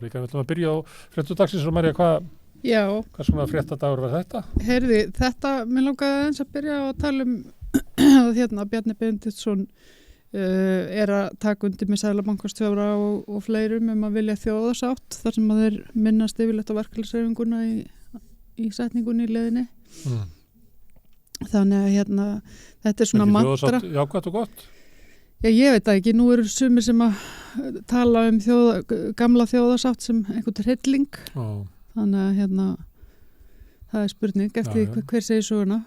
Augnablik. Við ætlum að byrja á fréttum dagsins og María, hvað svona fréttadagur var þetta? Heyrði, mér langaði eins að byrja á að tala um að Bjarni Benediktsson að taka undir með Seðlabankastjóra og fleirum að vilja þjóðarsátt þar sem að þeir minnast yfirleitt á verkalýðshreyfinguna í setningunni í leiðinni. Þannig að þetta svona mantra. Þjóðarsátt jákvætt og gott? Já, ég veit ekki, nú eru sumir sem að tala um gamla þjóðarsátt sem einhvern hrylling. Þannig að það er spurning eftir hver segir söguna.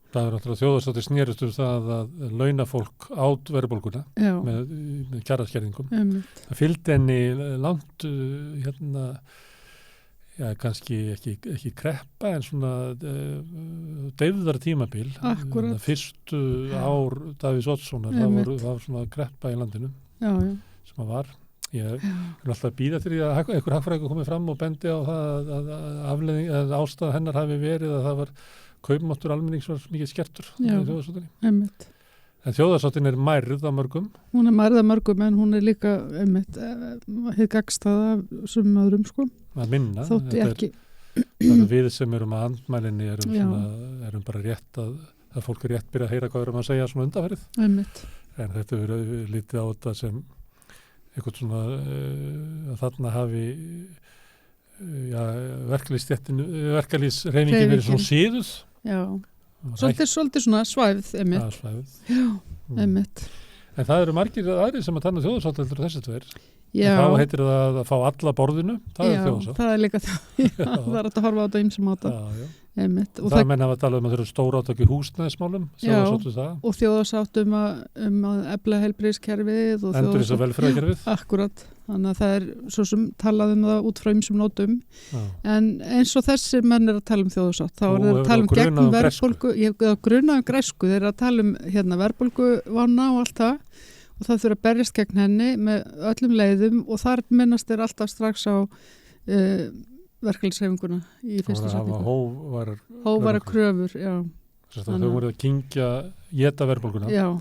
Það er náttúrulega þjóðarsátti snerist það að launafólk át verðbólguna með kjaraskerðingum. Það fylgdi henni langt kannski ekki kreppa en svona deyfðar tímabil. Akkúrat. Fyrstu ár Davíðs Oddssonar, það var svona kreppa í landinu sem að var. Ég er alltaf að bíða til því að einhver hagfræðingur komið fram og bendi á það að ástæða hennar hafi verið að það var kaupmáttur almennings var mikið skertur í þjóðarsáttinni. En þjóðarsáttin er mærð af mörgum. Hún er mærð af mörgum en hún er líka hið gagnstæða sem öðrum sko. Að minna. Þótti ekki. Það við sem erum að andmælinni erum bara rétt að fólk er rétt byrja að heyra hvað erum að segja svona undanferð. En þetta verður lítið á þetta sem eitthvað svona að þarna hafi verkalýðshreyfingin verið svona síðuð. Já, svolítið svona svæfð, einmitt. Já, einmitt. En það eru margir aðrir sem að tanna þjóðarsátt heldur þessi tveir. Já. Þá heitir það að fá alla borðinu, það er þjóðarsátt. Já, það er líka það er að horfa á þetta ýmsum átta. Einmitt. Og það menn hafa talað að það eru stór átök í húsnæðismálum, þjóðarsáttu það. Og þjóðarsátt að efla heilbrigðiskerfið. Endur þess að velferðarkerfið. Akkúrat. Þannig að það er svo sem talað það út frá ýmsum nótum. En eins og þessi menn að tala þjóðarsátt. Þá er það að tala gegn verðbólgu. Ég grunað græsku. Þeir að tala verðbólguvána og allt það. Og það þurfa að berjast gegn henni með öllum leiðum og þar minnast þeir alltaf strax á verkalýðshreyfinguna í fyrstu setningu. Hóvarar kröfur, já. Þau voru að éta verðbólguna. Já.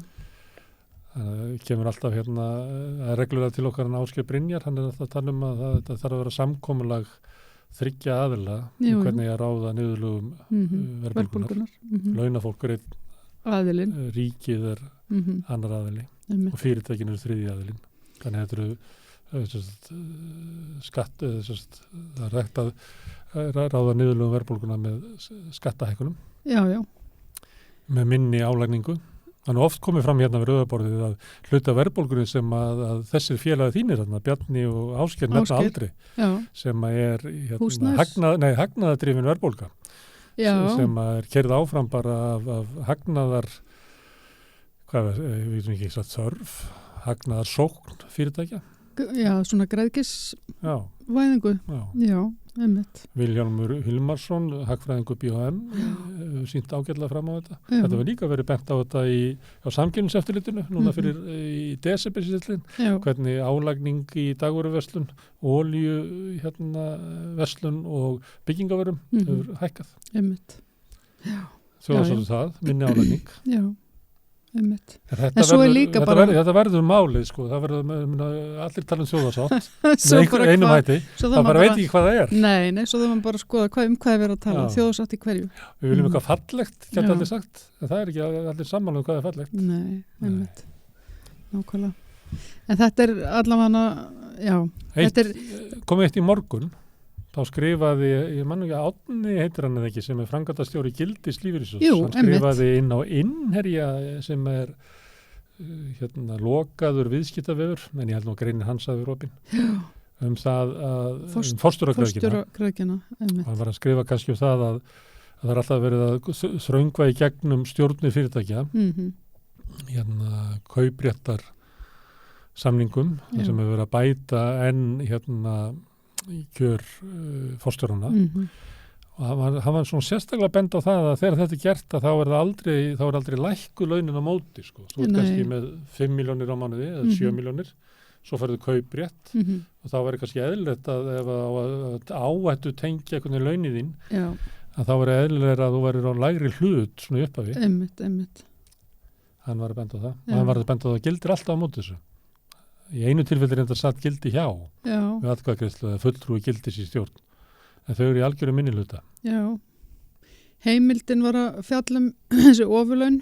Það kemur alltaf reglulega til okkar en Ásgeir Brynjar, hann er alltaf að tala um að það þarf að vera samkomulag 3 aðila hvernig að ráða niðurlögum verðbólgunar. Launafólk er einn, ríkið er annar aðili og fyrirtækin eru 3. aðilinn. Þannig að þetta eru skatt, það er rægt að ráða niðurlögum verðbólguna með skattahækkunum. Já. Með minni álagningu. Þannig oft komið fram hérna við rauðaborðið að hluta verðbólgunni sem að þessir félagi þínir, Bjarni og Ásgeir nefna aldrei, sem er hagnaðardrifin verðbólga, sem er keyrð áfram bara af hagnaðar, við veitum ekki þörf, hagnaðar sókn fyrirtækja. Já, svona græðgisvæðingu. Já, einmitt. Vilhjálmur Hilmarsson, hagfræðingur BHM, sýnt ágætlega fram á þetta. Þetta var líka verið bent á þetta á samkeppniseftirlitinu, núna fyrir í desembersýslinn, hvernig álagning í dagvöruverslun, olíu verslun og byggingavörum hefur hækkað. Einmitt. Já. Þjóðarsáttu það, minni álagning. Já. Þetta verður málið sko, það verður allir tala um þjóðarsátt með einum hætti, það bara veit ekki hvað það er. Nei, svo það maður bara skoða hvað er verið að tala, þjóðarsátt í hverju. Við viljum eitthvað fallegt, geta allir sagt, en það er ekki allir sammála hvað er fallegt. Nei, einmitt, nákvæmlega. En þetta er allavega, komið eitt í morgun, þá skrifaði, ég man ekki að Árni heitir hann eða ekki, sem er framkvæmdastjóri Gildis lífeyrissjóðs. Hann skrifaði inn á Innherja sem er lokaður viðskiptavefur, en ég held nú að greinin hans hafi verið opinn, það að forstjóragröðkina. Hann var að skrifa kannski það að það er alltaf verið að þröngva í gegnum stjórnir fyrirtækja, kaupréttar samningum, sem hefur verið að bæta enn í kjör forstjórana og hann var svona sérstaklega bend á það að þegar þetta er gert að þá er aldrei lækku launin á móti sko. Þú ert kannski með 5 milljónir á mánuði eða 7 milljónir, svo færðu kauprétt og þá verður kannski eðlilegt að ef áhættu tengja einhvern veginn launin þín að þá verður eðlilega að þú verður á lægri hlut svona í upphafi. Einmitt. Hann var að benda á það og hann var að benda á það gildir alltaf á móti þessu. í einu tilfelli þetta satt gildi hjá við atkvæðagreiðslu eða fulltrúi gildis í stjórn en þau eru í algjöru minnihluta. Já, heimildin var að fjalla þessi ofurlaun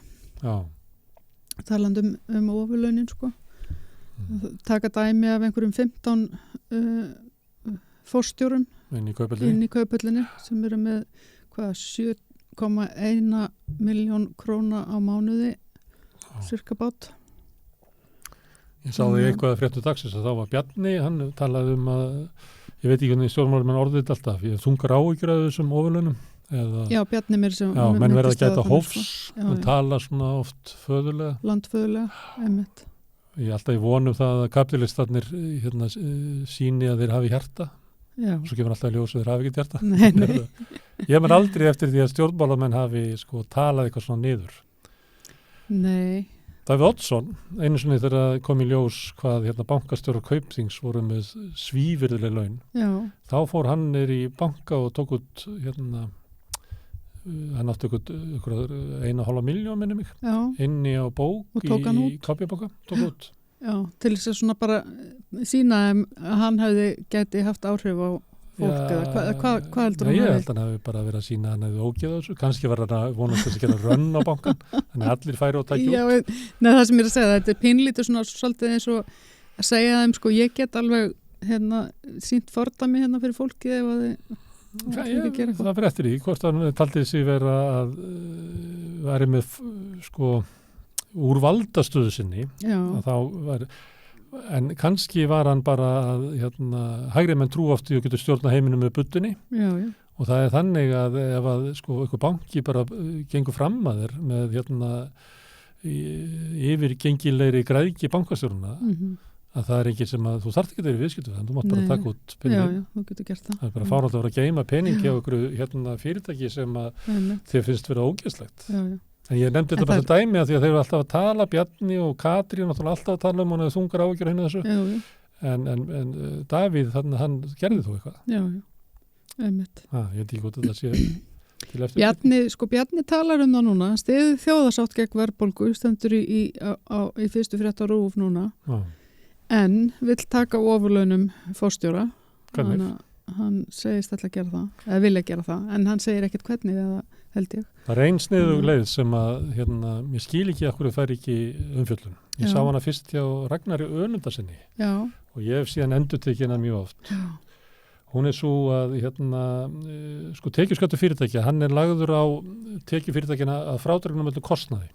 talandi ofurlaunin sko taka dæmi af einhverjum 15 forstjórum inn í Kauphöllinni sem eru með 7,1 milljón króna á mánuði cirka bát. Ég sá því eitthvað að fréttu dagsins að þá var Bjarni, hann talaði að ég veit ekki hvernig stjórnmálamenn orðið þetta alltaf, ég þungar áhyggjur af þessum ofurlaunum. Já, Bjarni mér sem... Já, menn verða að gæta hófs, menn tala svona oft föðulega. Landföðulega, einmitt. Ég er alltaf í vonum það að kapitalistarnir síni að þeir hafi hjarta. Já. Svo kemur alltaf í ljós að þeir hafi ekki hjarta. Nei. Ég menn aldrei eftir því að stjórnmálamenn hafi talað eitthvað svona niður. Nei. Davíð Oddsson, einu sinni þegar kom í ljós hvað bankastjórar Kaupþings voru með svívirðileg laun. Já. Þá fór hann í banka og tók út hann átti ykkur 1,5 milljón minni mig inni á bók í KB-bóka, tók út. Já, til þess að svona bara sína að hann gæti haft áhrif á fólk eða hvað heldur hann? Ég held að hann hefði bara verið að sína að hann hefði ógeð á þessu, kannski var hann að vonast þess að gera rönn á bankan, þannig að allir færi og tækja út. Já, það sem ég er að segja, þetta pínlítið svona svolítið eins og að segja þeim ég get alveg sýnt fordæmi fyrir fólki ef að það fyrir eftir því, hvort hann taldið sig vera að væri með úr valdastöðu sinni að þá var en kannski var hann bara að hægri menn trú oft í að geta stjórna heiminum með buddunni og það þannig að ef að einhver banki bara gengur fram að þér með yfirgengilegri græðgi bankastjórna að það ekki sem að þú þarft ekki að vera í viðskiptu þannig að þú mátt bara taka út pening. Já, þú getur gert það. Það bara fáránlega að vera að geyma pening hjá einhverju fyrirtæki sem að þér finnst vera ógeðslegt. Já. En ég nefndi þetta bara sem dæmi að því að þeir eru alltaf að tala, Bjarni og Katrín alltaf að tala og hann hefur þungar áhyggjur hérna þessu. En Davíð, þannig hann gerði þú eitthvað. Já, einmitt. Ég veit ekki hvort þetta sé til eftir. Bjarni talar það núna, stiðið þjóðarsátt gegn verðbólgu, stendur í fyrstu frétt á RÚV núna. En vill taka ofurlaunum forstjóra. Hann segist alltaf að gera það, eða vilja gera það, en hann segir ekkert hvernig eða held ég. Það er einn sniðug leið sem að ég skil ekki að hverju fær ekki umfjöllun. Ég sá hana fyrst hjá Ragnari Önundarsinni og ég hef síðan endurtekið hana mjög oft. Já. Hún er svo að tekjuskattur fyrirtækja, hann er lagður á tekjufyrirtækjana að frádregnum öllu kostnaði.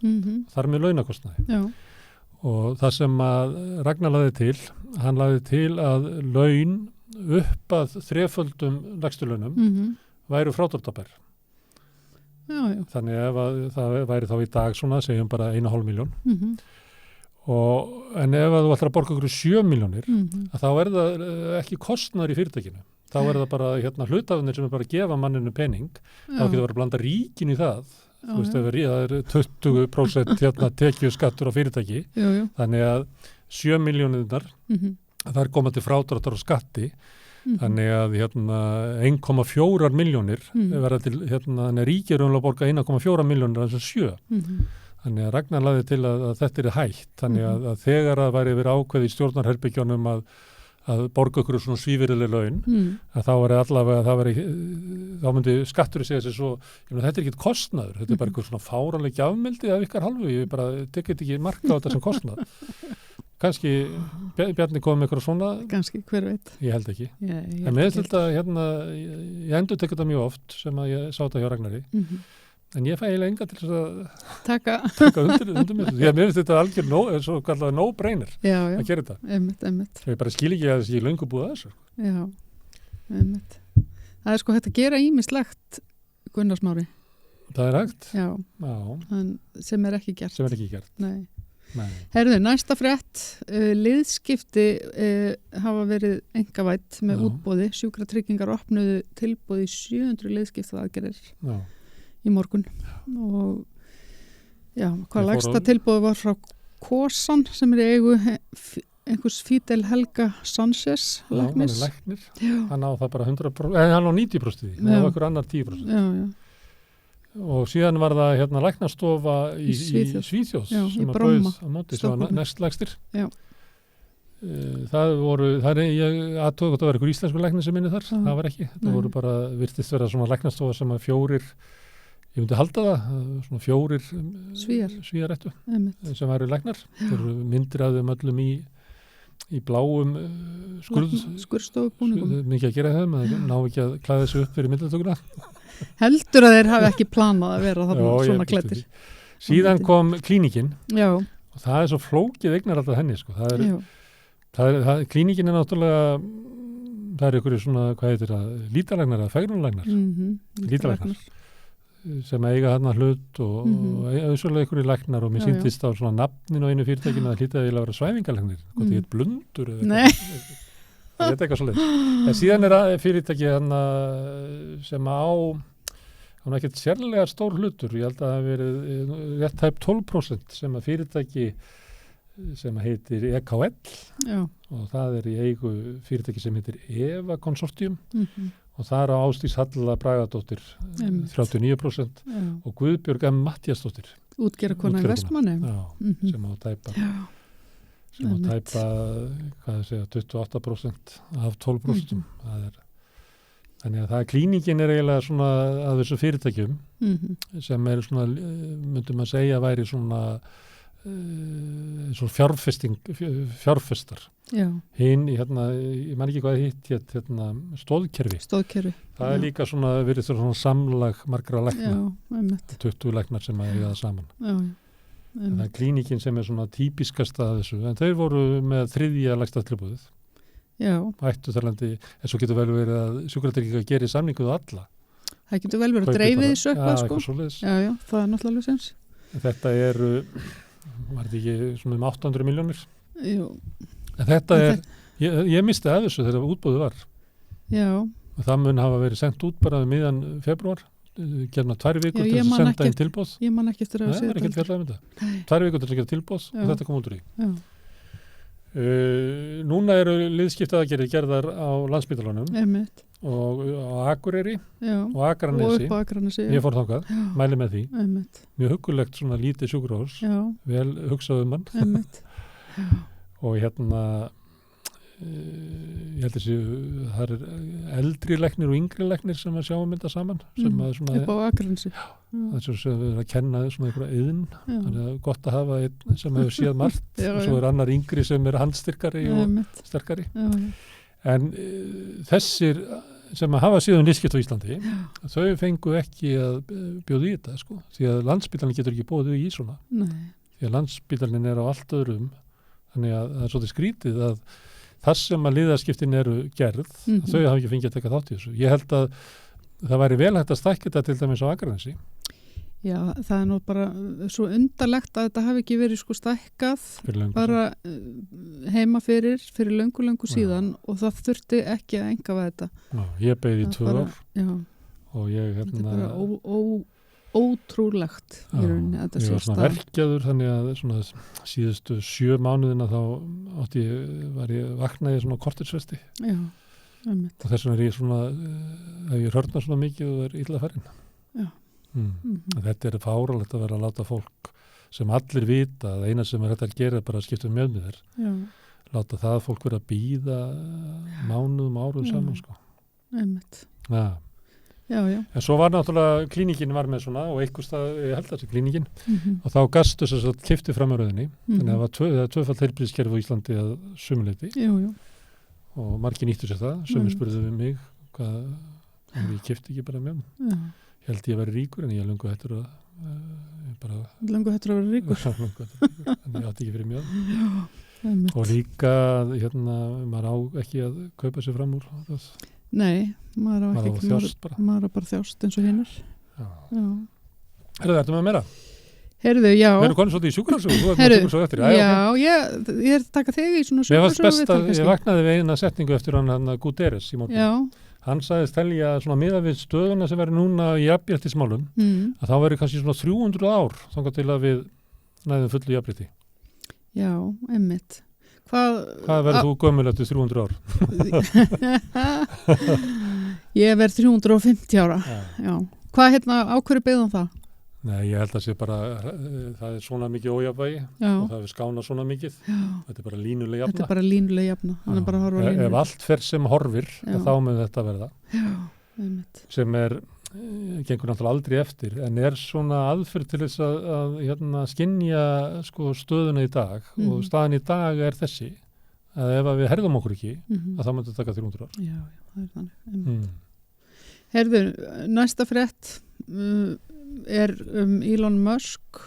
Þar með launakostnaði. Já. Og það sem að Ragnar lagði til, hann lagði til að laun upp að 3-földum lægstu launum væru frádráttarbær. Já. Þannig ef það væri þá í dag svona, segjum bara 1,5 milljón. En ef þú ætlar að borga ykkur 7 milljónir, þá er það ekki kostnaður í fyrirtækinu. Þá er það bara hlutafunir sem er bara að gefa manninu pening. Þá getur verið að blanda ríkin í það. Þú veist, það er 20% tekjuskattur á fyrirtæki. Þannig að 7 milljónirnar, það er komað til frádráttar og skatti. Þannig að 1,4 milljónir verða til, þannig að ríkið er að borga 1,4 milljónir af þessum 7. Þannig að Ragnar lagði til að þetta er hægt. Þannig að þegar það væri verið ákveð í stjórnarherbyggjónum að borga okkur svona svívirðileg laun, að þá er allavega, þá myndi skattur segja sér svo, þetta er ekkert kostnaður, þetta er bara eitthvað svona fáranleg gjafmildi af ykkar halvu, ég bara tekit ekki marka á þetta sem kostnað. Kannski Bjarni kom með eitthvað svona. Kannski, hver veit. Ég held ekki. En með þetta, ég endur tekið þetta mjög oft sem að ég sá þetta hjá Ragnari. En ég fæ eiginlega enga til þess að taka undir mig. Mér finnst þetta algjör svo kallaði no-brainer að gera þetta. Einmitt. Ég bara skil ekki að þessi löngu búið að þessu. Já, einmitt. Það er hægt að gera ýmislegt, Gunnar Smári. Það er hægt? Já. Sem er ekki gert. Nei. Herðu, næsta frétt, liðskipti hafa verið einkavædd með útboði. Sjúkratryggingar opnuðu tilboði 700 liðskipta aðgerðir. Já. Í morgun og hvað lægsta tilboð var frá Kosan sem er í eigu einhvers Fidel Helga Sanchez læknis. Hann er læknir, hann á það bara 100%, hann á 90% því, það var einhver annar 10%. Og síðan var það læknastofa í Svíþjóðs sem að bauð á móti, sem var næstlægstir. ég aðtók að það var einhver íslensku læknir sem inni þar, það var ekki, þetta voru bara virtist vera svona læknastofa sem að 4, ég myndi halda það, svona 4 svíjar ættu sem væru læknar, þeir eru myndir af þeim öllum í bláum skurðstofubúningum, mikið að gera þeim, að ná ekki að klæða þessu upp fyrir myndatökuna. Heldur að þeir hafi ekki planað að vera þarna svona klæddir. Síðan kom klínikin Já. Og það svo flókið eignar alltaf henni, sko. Klínikin náttúrulega, það einhverju svona, hvað heitir það, lítalæknar eða fegrunlæknar, lítalæknar, sem eiga þarna hlut og auðvitað einhverju læknar og mér sýndist á svona nafnin á einu fyrirtækinu að það hlýtaði að vera svæfingalæknir, hvort ég heit blundur eða eitthvað eitthvað svoleiðis. En síðan fyrirtæki þarna sem hann ekkert sérlega stór hlutur, ég held að það hafi verið rétt tæp 12% sem að fyrirtæki sem heitir EKL og það í eigu fyrirtæki sem heitir EVA Consortium og það á Ásdís Halla Bragadóttir 39% og Guðbjörg M. Matthíasdóttir útgerðarkona í Vestmanni sem á tæpa hvað það segja 28% af 12%. Þannig að klíningin eiginlega svona að þessu fyrirtækjum sem svona, myndum að segja væri svona fjárfestar. Hinn, ég man ekki hvað hitt, stóðkerfi. Það líka svona, verið svona samlag margra lækna, 20 læknar sem að eiga það saman. Það klíningin sem svona típiskasta að þessu, en þau voru með 3. lægsta tilboðið. Ættu þarlandi, en svo getur vel verið að sjúkratryggingar gerir samningu við alla. Það getur vel verið að dreifið þessu eitthvað, sko. Já, það náttúrulega sens. Þetta var þetta ekki svona 800 milljónir? Jú. En þetta ég misti að þessu þegar útboðið var. Já. Og það mun hafa verið sendt út bara miðjan febrúar, gerna 2 vikur til að senda inn tilboð. Ég man ekki eftir að það er ekkert fjallað þetta. 2 vikur til að gera tilboð og þetta kom út úr í. Já. Núna eru liðskiptaðagerðir gerðar á Landspítalanum og á Akureyri og Akranesi. Ég fór þangað, mæli með því. Mjög huggulegt svona lítið sjúkrahús, vel hugsað mann. Og ég held það eldri læknir og yngri læknir sem að sjá þetta saman. Upp á Akranesi. Það sem við að kenna svona einhverja iðn, þannig að gott að hafa einn sem hefur séð margt og svo annar yngri sem handstyrkari og sterkari. En þessir sem að hafa síðan liðskipt á Íslandi, þau fengu ekki að bjóða í þetta, sko, því að Landspítalinn getur ekki bóðið í svona. Því að Landspítalinn á allt öðrum, þannig að það svolítið skrítið að þar sem að liðaskiptin eru gerð, þau hafa ekki fengið að taka þátt í þessu. Ég held að það væri vel hægt að stækka þetta til dæmis á Akranesi. Já, það nú bara svo undarlegt að þetta hafi ekki verið sko stækkað bara heima fyrir löngu síðan og það þurfti ekki að enga við þetta. Já, ég beið í 2 ár og ég þetta er bara ótrúlegt í rauninni að þetta sé ég var svona verkjaður þannig að svona síðustu 7 mánuðina þá var ég vaknaði svona kortirsvesti og þess vegna ég svona ef ég hörna svona mikið og illa farin þetta fáralegt að vera að láta fólk sem allir vita að eina sem þetta að gera bara að skipta með þér láta það fólk vera að bíða mánuðum árum saman sko Já. En svo var náttúrulega klínikin var með svona og einhvers stað, ég held að þessi klínikin og þá gastu þess að keypti fram á rauðinni þannig að það var tvöfalt heilbrigðiskerfi á Íslandi að sumuleyti og margir nýttu sér það, sumir spurðu við mig hvað, en ég keypti ekki bara með ég held ég að vera ríkur en ég er löngu hættur að vera ríkur en ég átti ekki fyrir mjög og líka maður á ekki að kaupa sér fram úr það Nei, maður á bara þjást eins og hinnur. Herðu, ertu með meira? Herðu, já. Við erum konið svolítið í sjúkrasögu, þú ert með sjúkrasögu eftir. Ég er að taka þig í svona sjúkrasögu. Mér fannst best að ég vaknaði við eina setningu eftir hann Guterres í morgun. Já. Hann sagðist telja svona miðað við stöðuna sem verður núna í jafnréttismálum, að þá verður kannski svona 300 ár þangað til að við næðum fullu jafnrétti. Já, einmitt. Hvað verður þú gömul eftir 300 ár? Ég verð 350 ára. Já. Hvað á hverju byggðum það? Nei, ég held að sé bara, það er svona mikið ójafnvægi og það er skána svona mikið. Já. Þetta er bara línuleg jafna. Þetta er bara línuleg jafna. Ef allt fer sem horfir, þá mun þetta verða. Já, einmitt. Sem gengur náttúrulega aldrei eftir, en er svona aðferð til þess að skynja sko, stöðuna í dag og staðan í dag er þessi, að ef við herðum okkur ekki, að það myndi taka 300 ár. Já, það er þannig. Herðu, næsta frétt er Elon Musk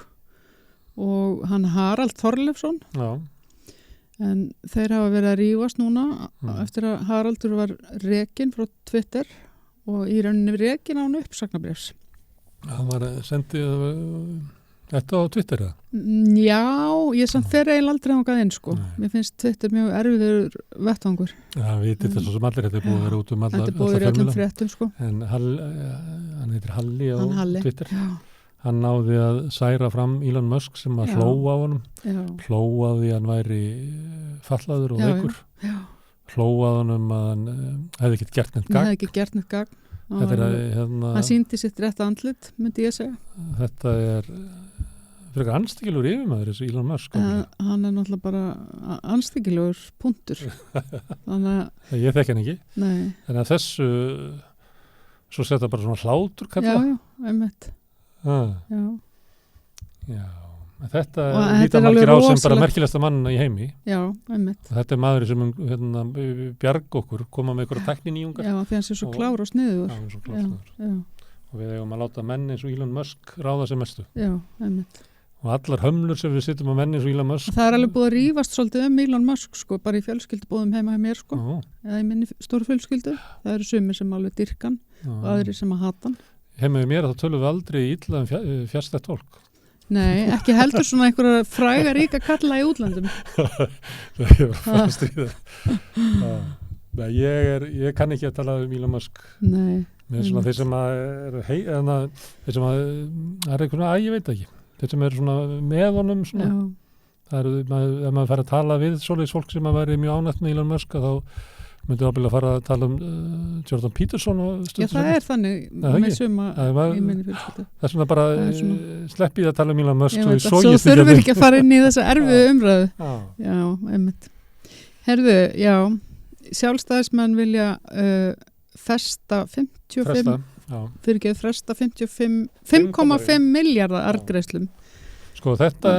og hann Harald Þorleifsson. Já. En þeir hafa verið að rífast núna eftir að Haraldur var rekinn frá Twitter og í rauninni rekinn á hann uppsagnarbréfs. Hann var sendið þetta á Twitter, eða? Já, ég samt þeir eiginlega aldrei ángað inn, sko. Nei. Mér finnst Twitter mjög erfiður vettvangur. Já, við þetta svo sem allir, þetta er búið að vera út um alla þetta er búið að vera öllum fréttum, sko. En hann heitir Halli á Twitter. Já. Hann náði að særa fram Elon Musk sem að hlóa á honum. Hlóa því að hann væri fallaður og veikur. Hlóa á honum að hann hefði ekkert gert neitt gagn. Hann hefði ekki gert neitt gagn. Hann sýndi sitt rétta andlit, myndi ég segja. Þetta er frekar anstíkilegur yfirmaður þessu Elon Musk. Hann er náttúrulega bara anstíkilegur punktur. Ég þekki hann ekki. Nei. En að þessu svo setja bara svona hlátur kalla. Já, einmitt. Já. Þetta líta margir á sem bara merkilegsta mann í heimi. Já, einmitt. Þetta er maður sem bjarg okkur, koma með einhverja tækninýjungar. Já, því hann sé svo klár og sniður. Já, svo klár og sniður. Og við eigum að láta menn eins og Elon Musk ráða sem mestu. Já, einmitt. Og allar hömlur sem við sittum á menn eins og Elon Musk. Það er alveg búið að rífast svolítið Elon Musk, sko, bara í fjölskyldubóðum heima hjá mér, sko. Eða í minni stóru fjölskyldu. Það eru sumir sem alveg dyrkan og aðrir sem að hata hann. Heima hjá mér þá tölum við aldrei illa fjárstætt fólk. Nei, ekki heldur svona einhverja fræga ríka kalla í útlandum. Það er bara að stríða. Ég kann ekki að tala Elon Musk. Nei. Með svona þeir sem þeir sem er eitthvað, ég veit ekki. Þeir sem eru svona með honum svona. Það ef maður fær að tala við svoleiðis fólk sem að væri mjög ánægt með Elon Musk, þá myndi ábyggilega að fara að tala Jordan Peterson og Já, það er þannig með suma í minni fjölskyldu. Það er svona bara sleppið að tala Elon Musk svo þurfum ekki að fara inn í þessa erfiðu umræðu. Já, einmitt. Herðu, já, sjálfstæðismenn vilja fresta 5,5 milljarða arðgreiðslum. Sko þetta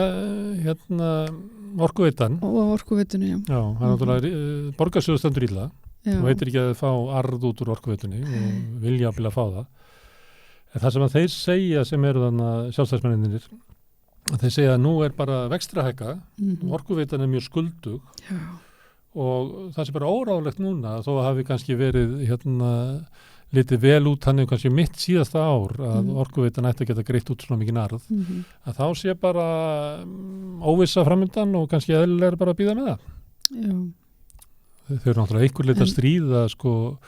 Orkuveitan og Orkuveitinu, já. Já, það er náttúrulega borgarsjóður stendur illa og veitir ekki að fá arð út úr Orkuveitunni og vilja að fá það. En það sem að þeir segja sem eru þannig sjálfstæðismenninir, þeir segja að nú er bara vextrahækka, Orkuveitan er mjög skuldug og það sem bara óráðlegt núna, þó að hafi kannski verið litið vel út hann kannski mitt síðasta ár að Orkuveitan ætti að geta greitt út svona mikið narð að þá sé bara óvissa framöndan og kannski eðlilega bara að bíða með það. Já. Þau eru náttúrulega einhver lit að stríða sko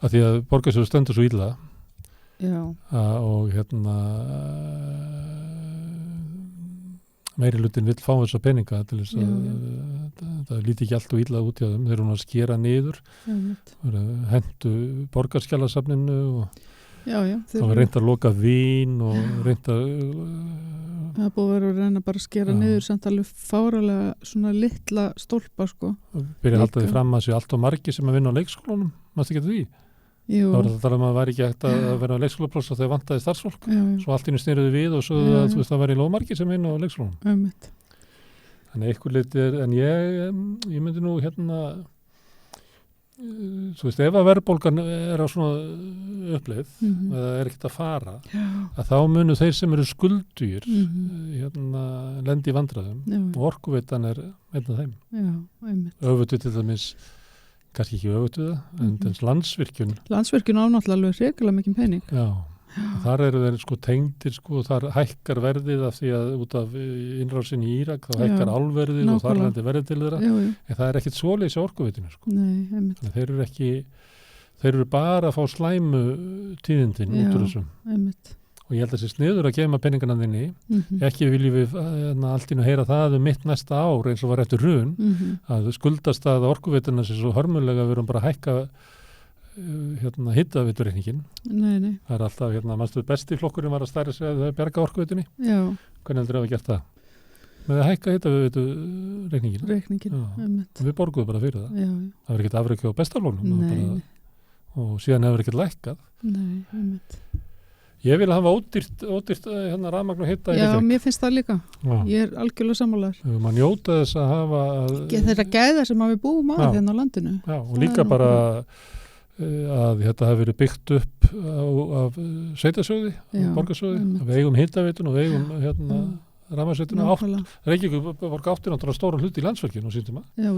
að því að borgarsjóður stendur svo illa. Já. Og meiri hlutin vill fá þessa peninga til þess að það líti ekki allt og illa út hjá þeim. Þeir eru að skera niður, hentu borgarskjalasafninu og þá var reynt að loka vín og reynt að það búið að vera að reyna bara að skera niður samt alveg fáralega svona litla stólpa sko. Byrja að halda því fram að sé allt og margi sem að vinna á leikskólunum, mást ekki því? Jú. Þá var þetta að það væri ekki hægt að vera á leikskólapláss og þau vantaði starfsfólk. Svo allt innu snýruði við og svo að það væri lóðmargir sem vinna á leikskólunum. Þannig eitthvað litir, en ég myndi nú þú veist, ef að verðbólgan er á svona uppleið, eða er ekkert að fara, að þá munu þeir sem eru skuldugir lendi í vandræðum og Orkuveitan er einn af þeim. Öfugt til dæmis kannski ekki öfugt við það, en þess Landsvirkjun ánáttúrulega alveg rekilega mikið pening. Já, þar eru þeir sko tengdir sko, þar hækkar verðið af því að út af innrásin í Írak, þá hækkar álverðið og þar lendir verðið til þeirra, en það er ekkit svoleiðis á Orkuveitinu sko. Nei, einmitt. Þeir eru bara að fá slæmu tíðindin út úr þessum. Einmitt. Og ég held að þessi sniður að gema peningana þinni, ekki viljum við allt inn að heyra það mitt næsta ár eins og var eftir hrun, að skuldast að Orkuveituna sé svo hörmulega að við erum bara að hækka hitaveiturreikningin. Nei. Það alltaf, mannstu besti flokkurinn var að stæra sig að bjarga orkuveitunni. Já. Hvernig heldur hafa gert það? Með að hækka hitaveiturreikningin. Við borguðum bara fyrir það. Já. Það var ekkert afrekið á bestaflóknum. Nei. Og síðan hefur ekkert lækkað. Nei, Ég vil hafa ódýrt rafmagn og hita. Já, mér finnst það líka. Já. Ég algjörlega sammálaður. Man njóta þess að hafa... Þeirra gæða sem við búum á hérna á landinu. Já, og líka bara að þetta hafi verið byggt upp af sveitasjóði, borgarsjóði. Við eigum hitaveitun og við eigum rafmagnsveituna Reykjavík borga átti náttúrulega stóran hlut í Landsvirkjun og síntum að. Já.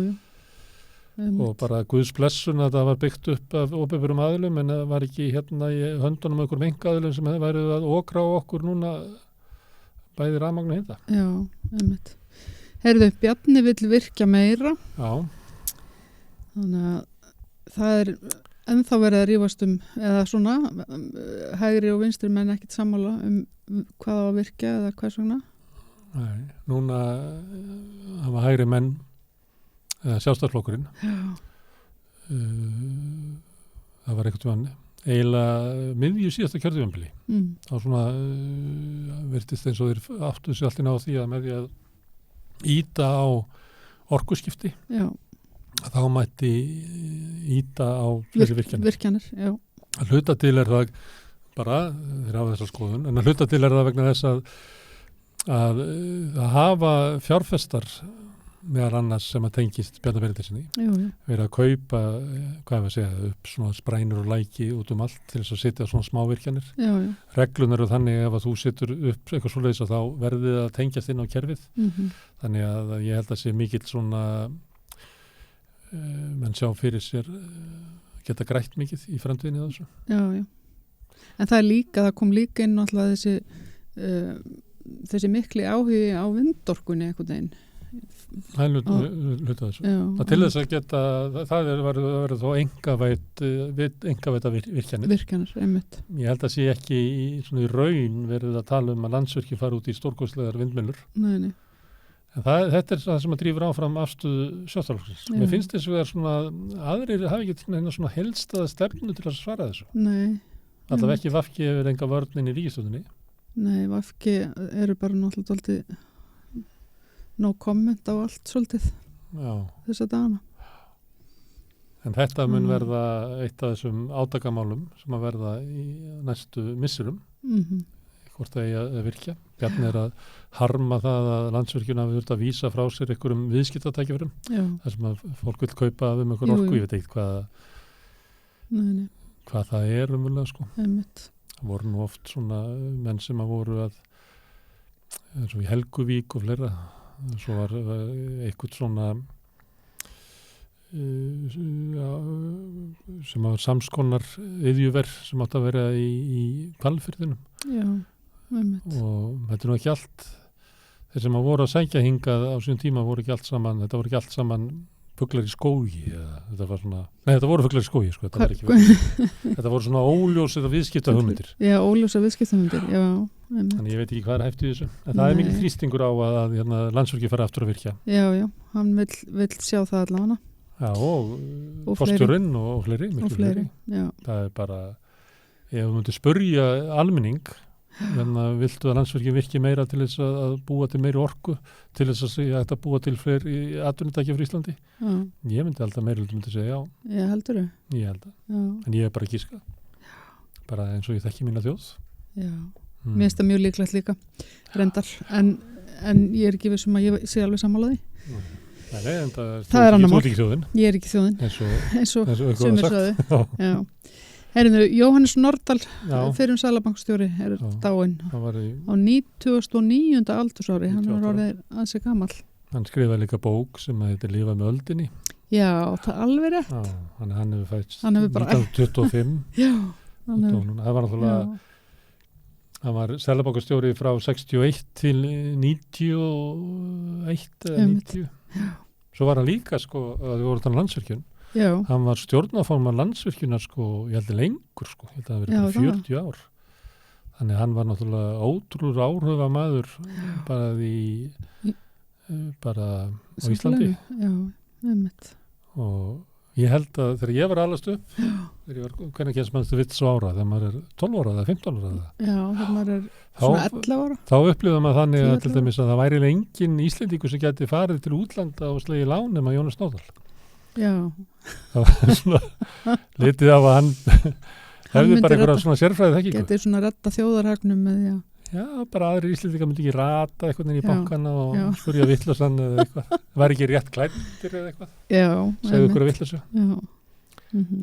Og bara Guðs blessun að það var byggt upp af opinberum aðilum en það var ekki í höndunum einhverjum einkaaðilum sem hefði værið að okra á okkur núna bæði rafmagn og hita. Já, einmitt. Heyrðu, Bjarni vill virkja meira. Já. Þannig að það ennþá verið að rífast eða svona hægri og vinstri menn ekkert sammála hvað á að virkja eða hvers vegna. Nei, núna hafa hægri menn Sjálfstæðisflokkurinn það var einhvern eiginlega miðju síðasta kjörtímabili þá svona virtist eins og þeir áttu sig alltaf á því að með því að ýta á orkuskipti þá mætti ýta á fleiri virkjanir að hluta til það bara þeir hafa þessa skoðun en að hluta til það vegna þess að hafa fjárfestar meðal annars sem að tengist Bjarna Benediktssyni verið að kaupa upp svona sprænur og læki út allt til þess að setja svona smávirkjanir. Reglunar eru þannig ef að þú setur upp eitthvað svoleiðis að þá verðið að tengjast inn á kerfið. Þannig að ég held að sé mikill svona menn sjá fyrir sér geta grætt mikið í framtíðinni þessu. Já. En það kom líka inn náttúrulega þessi mikli áhugi á vindorkunni einhvern veginn. Það er hluta þessu. Til þess að geta, það verður þó engaveita virkjanir. Einmitt. Ég held að sé ekki í raun verið að tala að Landsvirkjun fara út í stórkostlegar vindmyllur. Nei. En þetta það sem að drífur áfram afstöðu Sjálfstæðisflokksins. Mér finnst þess að svona aðrir hafi ekki neina svona helstaða stefnu til að svara þessu. Nei. Allavega ekki VG hefur enga vörnin í ríkisstjórninni. Nei, VG eru bara náttúrulega dálítið no comment á allt svolítið þessa dagana. En þetta mun verða eitt af þessum átakamálum sem að verða í næstu missurum hvort það eigi að virkja. Bjarni að harma það að Landsvirkjun hafi þurft að vísa frá sér einhverjum viðskiptatækifærum þar sem að fólk vil kaupa einhver orku, ég veit ekkert hvað það umvöldlega sko. Það voru nú oft svona menn sem að voru eins og í Helguvík og fleira svo var eitthvað svona sem var samskonar iðjuver sem átt að vera í Hvalfirðinum og þetta nú ekki allt þeir sem að voru að sækja hingað á síðan tíma voru ekki allt saman þetta voru ekki allt saman fuglar í skógi þetta voru fuglar í skógi sko, þetta voru svona óljósir viðskiptahugmyndir óljósir viðskiptahugmyndir þannig ég veit ekki hvað hæft í þessu en það er mikil þrýstingur á að Landsvirkjun fara aftur að virkja hann vill sjá það allavega og forstjórinn og fleiri það er bara ef við myndum spurja almenning viltu að Landsvirkjun virki meira til þess að búa til meiri orku til þess að búa til fleiri atvinnutæki fyrir Íslandi ég myndi alltaf meiri myndi segja já heldur ég held en ég bara gíska bara eins og ég þekki mína þjóð mér finnst það mjög líklegt líka reyndar en ég ekki vissum að ég sé alveg sammála því það er annar mál ég ekki þjóðin eins og sumir sögðu Herinu, Jóhannes Nordal fyrir Sælabankastjóri dáinn á 99. aldursári hann var orðið ansi gamall hann skrifaði líka bók sem heitir Lífa með öldinni já, það er alveg rétt hann hefur fæst 1925 það var náttúrulega hann var Sælabankastjóri frá 61 til 91 eða 90 svo var hann líka sko að við vorum þannig Landsvirkjun hann var stjórnarformaður Landsvirkjunar sko, ég held lengur sko, ég held að það verið bara 40 ár þannig hann var náttúrulega ótrúr áhrifamaður bara á Íslandi og Ég held að þegar ég var alast upp, hvernig kemst maður til vits ára, þegar maður er 12 ára eða 15 ára. Já, þegar maður er svona 11 ára. Þá upplifðum maður þannig að til dæmis að það væri engin Íslendingur sem geti farið til útlanda og slegið lán nema Jónas Nordahl. Já. Það var svona litið af að hann hefði bara einhverja svona sérfræði þekkingu. Getið svona retta þjóðarhagnum með því að Já, bara aðrir Íslendingar myndi ekki rata eitthvað inn í bankana og spurja vitlausan eða eitthvað. Það var ekki rétt klæddir eða eitthvað. Já. Segðu ykkur að vitlausu. Já.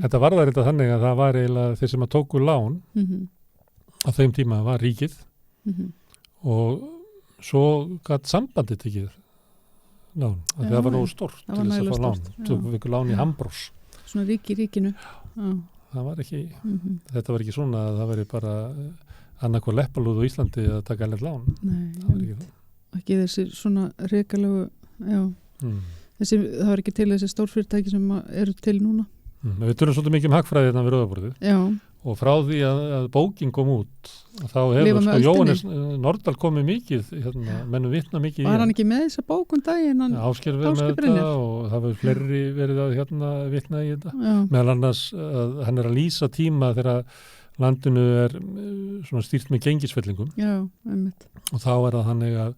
Þetta var það reynda þannig að það var eiginlega þeir sem að tóku lán á þeim tíma var ríkið og svo gætt sambandið tekið lán. Það var nógu stórt til þess að fá lán. Tókum við ykkur lán í Hambrós. Svona ríki í ríkinu. Já. Það var ekki, þetta var ekki svona að það veri bara annarkvað leppalúð á Íslandi að taka alveg lán. Nei, það var ekki það. Ekki þessi svona rekalegu, það var ekki til þessi stórfyrirtæki sem eru til núna. Við tölum svolítið mikið hagfræði hérna við Rauðaborðið. Já. Og frá því að bókin kom út, þá hefur Jóhannes Nordahl komið mikið, mennum vitna mikið í. Var hann ekki með þessa bókun daginn? Ásgeir verið með þetta og það var fleiri verið að vitna í þetta. Meðal annars að hann er að lýsa tíma þegar landinu er svona stýrt með gengisfellingum. Já, einmitt. Og þá er það þannig að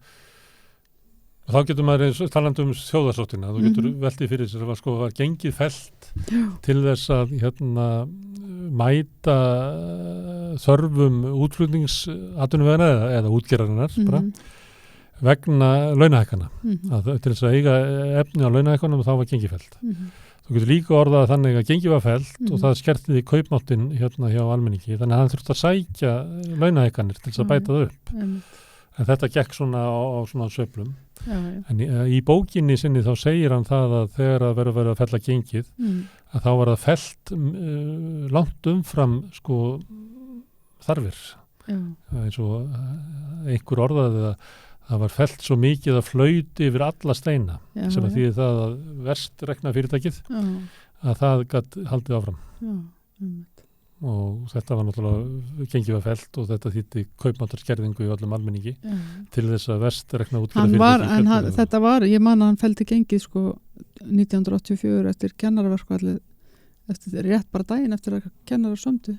þá getur maður talandi þjóðarsáttina, þú getur veltið fyrir sér að var gengið fellt til þess að mæta þörfum útflutningsatvinnuvegna eða útgerðarinnar bara vegna launahækkana. Til þess að eiga efni á launahækkanum þá var gengið fellt. Þú getur líka orðað þannig að gengið var fellt og það skertiði kaupmáttinn hjá almenningi, þannig að hann þurfti að sækja launahækkanir til þess að bæta það upp. En þetta gekk svona á svona sveiflum. En í bókinni sinni þá segir hann það að þegar það verður að fella gengið, að þá var það fellt langt umfram þarfir. Eins og einhver orðaði það var fellt svo mikið að flauti yfir alla steina sem að því það að verst rekna fyrirtækið að það gat haldið áfram. Og þetta var náttúrulega gengið var fellt og þetta þýtti kaupmáttarskerðingu í öllum almenningi til þess að verst rekna útgerðarfyrirtæki. Þetta var, ég man að hann felldi gengið 1984 eftir kennaraverkfallið, eftir rétt bara daginn eftir að kennarar sömdu.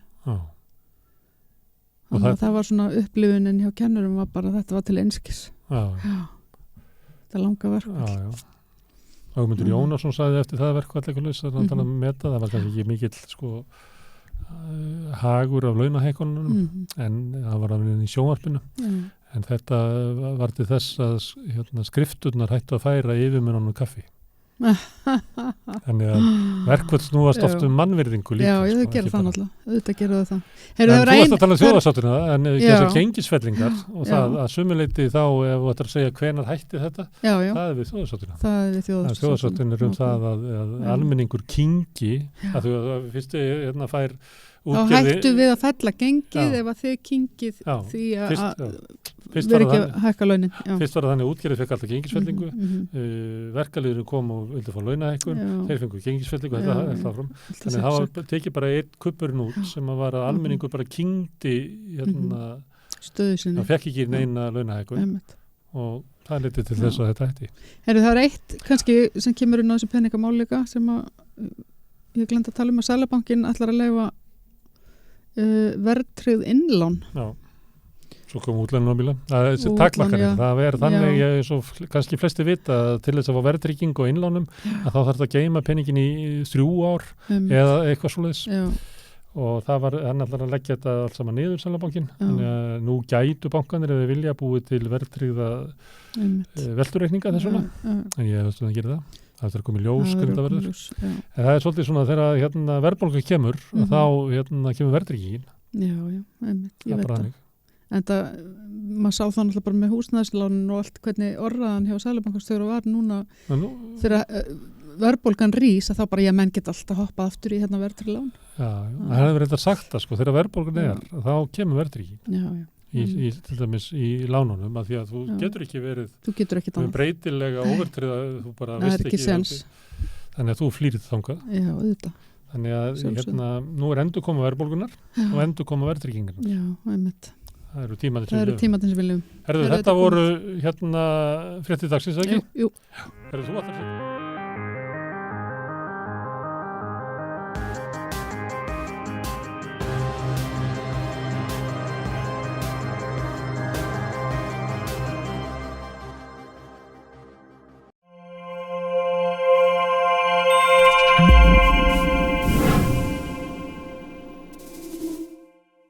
Þannig að það var svona upplifunin hjá kennurum var bara þetta var til einskis. Já. Þetta langa verkfall. Ágúmundur Jónasson sagði eftir það verkfall eitthvað það var kannski ekki mikill hagur af launahækkunum en það var alveg í sjónvarpinu en þetta var til þess að skrifturnar hættu að færa yfirmönnunum kaffi. Þannig að verkvöld snúast oft mannvirðingu líka. Já, þau gera það náttúrulega, auðvitað gera það. En þú varst að tala um þjóðarsáttina en þessar gengisfellingar og það að sumuleyti þá ef þú ætlar að segja hvenær hætti þetta, það er við þjóðarsáttina. Það er við þjóðarsáttina. Þjóðarsáttin er það að almenningur kingi, að þú fyrstu fær þá hættu við að fella gengið ef að þið kingið því að vera ekki að hækka launin. Fyrst var það þannig að útgerðið fekk alltaf gengisfellingu, verkaliðurinn kom og vildi fá launahækkun, þeir fengu gengisfellingu, þetta er það fram. Þannig að það tekið bara einn kuppurinn út sem að var að almenningu bara kingdi stöðu sinni. Það fekk ekki neina launahækkun og það litið til þess að þetta hætti. Það er eitt kannski sem kemur inn á þessu peningamál líka sem að ég gleymdi að tala um að Seðlabankinn ætlar að leyfa verðtryggð innlán. Já, svo kom útlánabíla. Það er takmarkanir. Það er þannig, eins og kannski flesti vita, til þess að fá verðtrygging og innlánum, að þá þarf það að geyma peningin í 3 ár eða eitthvað svoleiðis. Og það var, hann ætlar að leggja þetta alls saman niður Seðlabankinn. Þannig að nú gætu bankanir ef þau vilja búið til verðtryggða veltureikninga þessuna. En ég veist að það gerir það. Það er komið ljós hvernig það verður. En það er svolítið svona þegar verðbólga kemur þá kemur verðtryggingin. Já, einmitt, ég veit það. En það, maður sá það náttúrulega bara með húsnæðislánin og allt hvernig orðaðan hjá Seðlabankastjóra var núna þegar verðbólgan rís að þá bara menn geta alltaf hoppað aftur í verðtryggð lán. Já, það hefur reyndar sagt það þegar verðbólgan þá kemur verðtrygging. Já. Til dæmis í lánunum að því að þú getur ekki verið breytilega óvertryggða þú bara veist ekki þannig að þú flýrið þangað þannig að nú er endur koma verðbólgunar og endur koma verðtryggingarnar. Já, einmitt. Það eru tímatin sem viljum. Þetta voru fréttir dagsins, ekki? Jú. Þú